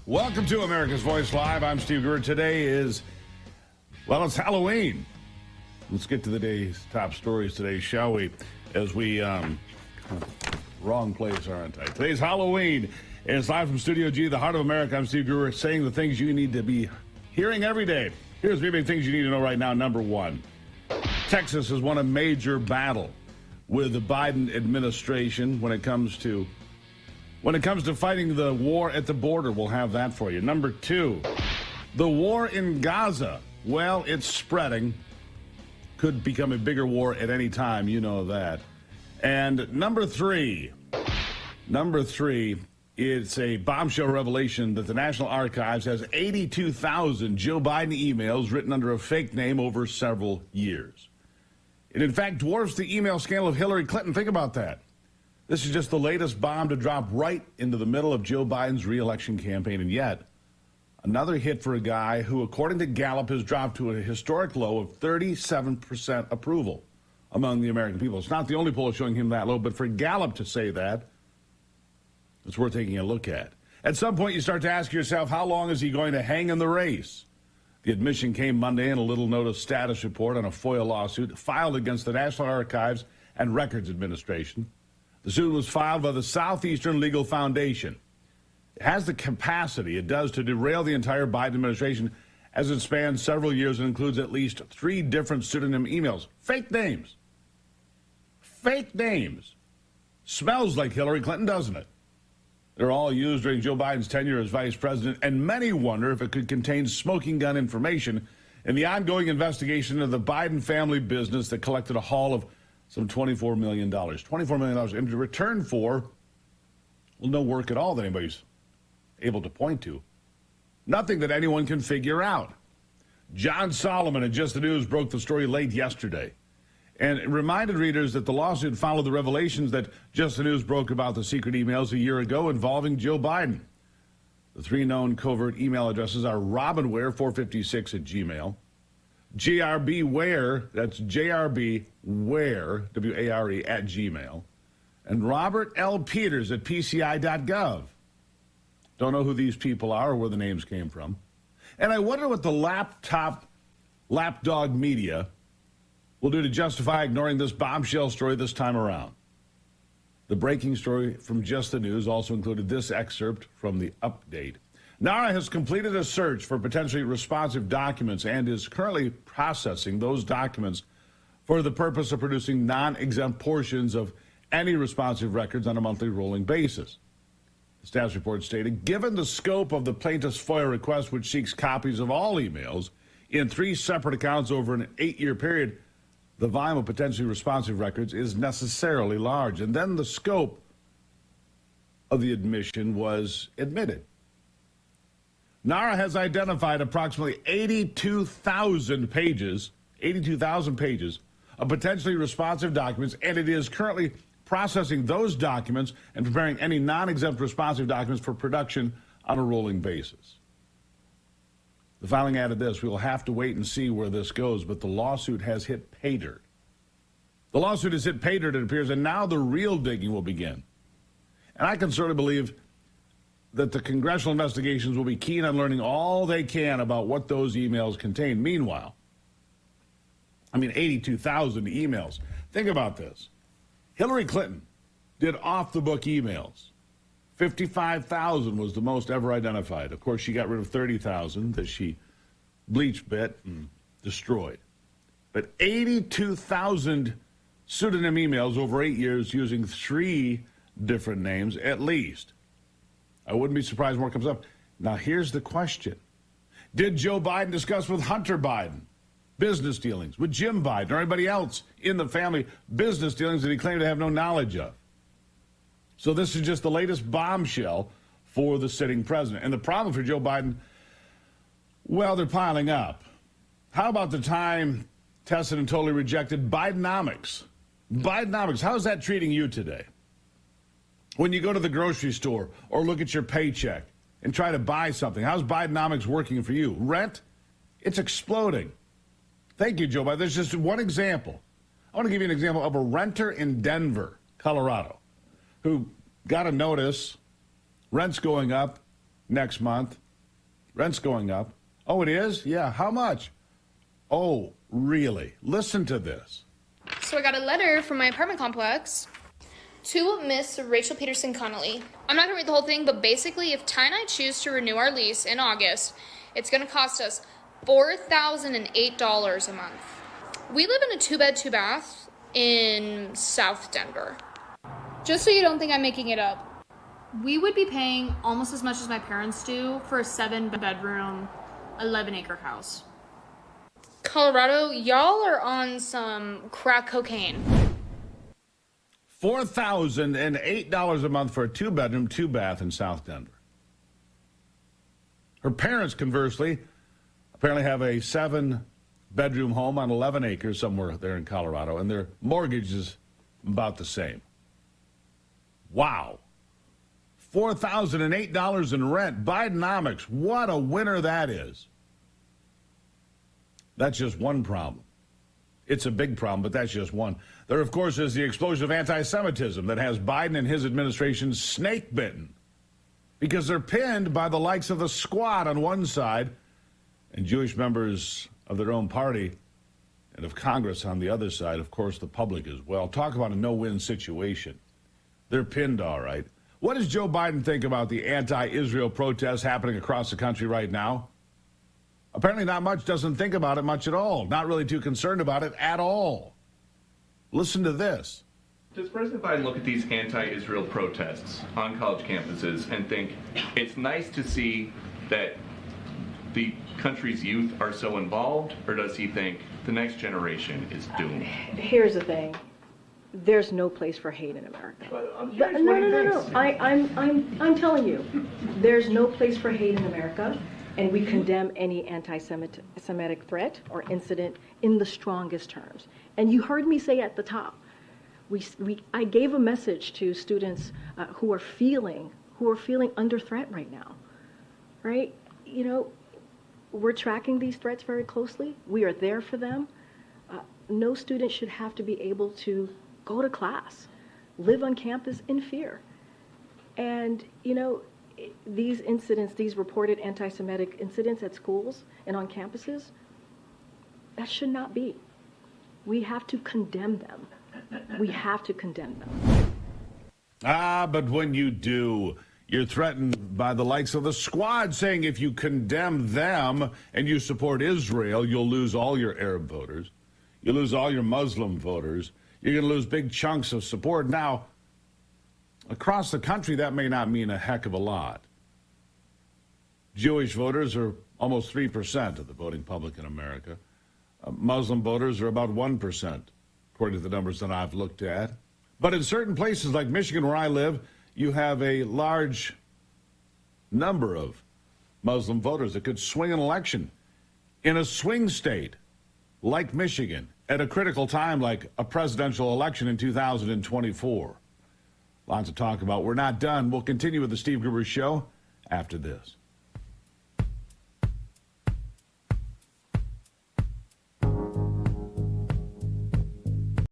Welcome to America's Voice Live. I'm Steve Gruber. Today is, well, it's Halloween. Let's get to the day's top stories today, shall we? As we, wrong place, aren't I? Today's Halloween. And it's live from Studio G, the heart of America. I'm Steve Gruber, saying the things you need to be hearing every day. Here's 3 big things you need to know right now. Number one, Texas has won a major battle with the Biden administration when it comes to fighting the war at the border. We'll have that for you. Number two, the war in Gaza. Well, it's spreading. Could become a bigger war at any time. You know that. And number three, it's a bombshell revelation that the National Archives has 82,000 Joe Biden emails written under a fake name over several years. It, in fact, dwarfs the email scandal of Hillary Clinton. Think about that. This is just the latest bomb to drop right into the middle of Joe Biden's reelection campaign. And yet, another hit for a guy who, according to Gallup, has dropped to a historic low of 37% approval among the American people. It's not the only poll showing him that low, but for Gallup to say that, it's worth taking a look at. At some point, you start to ask yourself, how long is he going to hang in the race? The admission came Monday in a little notice status report on a FOIA lawsuit filed against the National Archives and Records Administration. The suit was filed by the Southeastern Legal Foundation. It has the capacity, it does, to derail the entire Biden administration as it spans several years and includes at least 3 different pseudonym emails. Fake names. Fake names. Smells like Hillary Clinton, doesn't it? They're all used during Joe Biden's tenure as vice president, and many wonder if it could contain smoking gun information in the ongoing investigation of the Biden family business that collected a haul of some $24 million. $24 million in return for, well, no work at all that anybody's able to point to. Nothing that anyone can figure out. John Solomon at Just the News broke the story late yesterday and reminded readers that the lawsuit followed the revelations that Just the News broke about the secret emails a year ago involving Joe Biden. The 3 known covert email addresses are robinware456 at Gmail, JRB Ware, that's JRB Ware, W-A-R-E, at Gmail, and Robert L. Peters at PCI.gov. Don't know who these people are or where the names came from. And I wonder what the lapdog media will do to justify ignoring this bombshell story this time around. The breaking story from Just the News also included this excerpt from the update. NARA has completed a search for potentially responsive documents and is currently processing those documents for the purpose of producing non-exempt portions of any responsive records on a monthly rolling basis. The staff's report stated, given the scope of the plaintiff's FOIA request, which seeks copies of all emails in 3 separate accounts over an 8-year period, the volume of potentially responsive records is necessarily large. And then the scope of the admission was admitted. NARA has identified approximately 82,000 pages of potentially responsive documents, and it is currently processing those documents and preparing any non-exempt responsive documents for production on a rolling basis. The filing added this: we will have to wait and see where this goes, but the lawsuit has hit pay dirt. The lawsuit has hit pay dirt, it appears, and now the real digging will begin. And I can certainly believe that the congressional investigations will be keen on learning all they can about what those emails contain. Meanwhile, 82,000 emails. Think about this. Hillary Clinton did off-the-book emails. 55,000 was the most ever identified. Of course, she got rid of 30,000 that she bleach bit and destroyed. But 82,000 pseudonym emails over 8 years using 3 different names at least. I wouldn't be surprised more comes up. Now, here's the question. Did Joe Biden discuss with Hunter Biden business dealings, with Jim Biden or anybody else in the family business dealings that he claimed to have no knowledge of? So this is just the latest bombshell for the sitting president. And the problem for Joe Biden, well, they're piling up. How about the time tested and totally rejected Bidenomics? Bidenomics, how's that treating you today? When you go to the grocery store or look at your paycheck and try to buy something, how's Bidenomics working for you? Rent? It's exploding. Thank you, Joe Biden. There's just one example. I want to give you an example of a renter in Denver, Colorado, who got a notice, rent's going up, next month. Rent's going up. Oh, it is? Yeah, how much? Oh, really? Listen to this. So I got a letter from my apartment complex to Miss Rachel Peterson Connolly. I'm not going to read the whole thing, but basically, if Ty and I choose to renew our lease in August, it's going to cost us $4,008 a month. We live in a 2-bed, 2-bath in South Denver. Just so you don't think I'm making it up, we would be paying almost as much as my parents do for a 7-bedroom, 11-acre house. Colorado, y'all are on some crack cocaine. $4,008 a month for a 2-bedroom, 2-bath in South Denver. Her parents, conversely, apparently have a 7-bedroom home on 11 acres somewhere there in Colorado, and their mortgage is about the same. Wow. $4,008 in rent. Bidenomics, what a winner that is. That's just one problem. It's a big problem, but that's just one. There, of course, is the explosion of anti-Semitism that has Biden and his administration snake-bitten because they're pinned by the likes of the Squad on one side and Jewish members of their own party and of Congress on the other side, of course, the public as well. Talk about a no-win situation. They're pinned, all right. What does Joe Biden think about the anti-Israel protests happening across the country right now? Apparently not much, doesn't think about it much at all. Not really too concerned about it at all. Listen to this. Does President Biden look at these anti-Israel protests on college campuses and think it's nice to see that the country's youth are so involved, or does he think the next generation is doomed? Here's the thing. There's no place for hate in America. No. I'm telling you, there's no place for hate in America. And we condemn any anti-Semitic threat or incident in the strongest terms. And you heard me say at the top, I gave a message to students who are feeling under threat right now, right? You know, we're tracking these threats very closely. We are there for them. No student should have to be able to go to class, live on campus in fear. And, you know, these incidents, these reported anti-Semitic incidents at schools and on campuses, that should not be. We have to condemn them. We have to condemn them. But when you do, you're threatened by the likes of the Squad saying if you condemn them and you support Israel, you'll lose all your Arab voters. You'll lose all your Muslim voters. You're going to lose big chunks of support. Now, across the country, that may not mean a heck of a lot. Jewish voters are almost 3% of the voting public in America. Muslim voters are about 1%, according to the numbers that I've looked at. But in certain places like Michigan, where I live, you have a large number of Muslim voters that could swing an election. In a swing state like Michigan, at a critical time like a presidential election in 2024. Lots to talk about. We're not done. We'll continue with the Steve Gruber Show after this.